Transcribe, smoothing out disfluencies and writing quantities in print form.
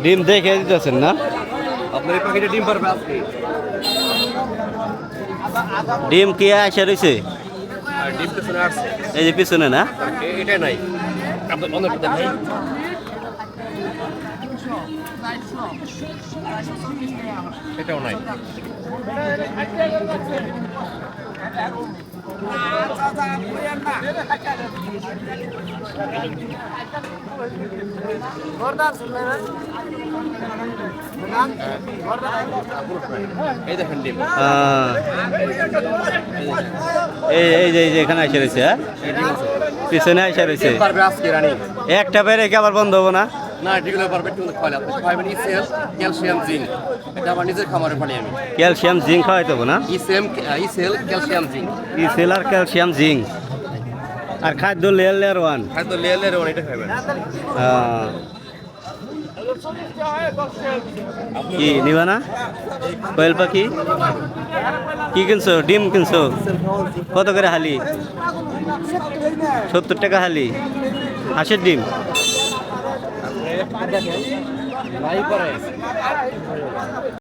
ডিম দেখে দিতেছেন না? আপনার এই পাখিটা ডিম পারবে আজকে। ডিম কে আসে রয়েছে? আর ডিম পিছনে আসছে। এই যে পিছনে না? এটা নাই। আপনার অন্যটা দেখাই। এটাও নাই। এই দেখেন ডিম। এই যে এখানে এসে রয়েছে। হ্যাঁ, পিছনে এসে রয়েছে। পারবে আজকে রানী। একটা বেড়ে কি আবার বন্ধ হবো না? না, এগুলো পারবে একটু খাওয়ালে আপনি খাওয়াবেন ইসেল, ক্যালসিয়াম, জিঙ্ক। এটা আমার নিজের খামারে পানি আমি। ক্যালসিয়াম জিঙ্ক খাওয়াইতে হবে না? ইসেল, ক্যালসিয়াম, জিঙ্ক। ইসেল আর ক্যালসিয়াম জিঙ্ক। আর খাদ্য লেয়ার ওয়ান। খাদ্য লেয়ার ওয়ান, এটা খাবেন। কি নিবা না? কোয়েল পাখি কি কিনছো? ডিম কিনছো? কত করে হালি? 70 টাকা হালি। হাঁসের ডিম।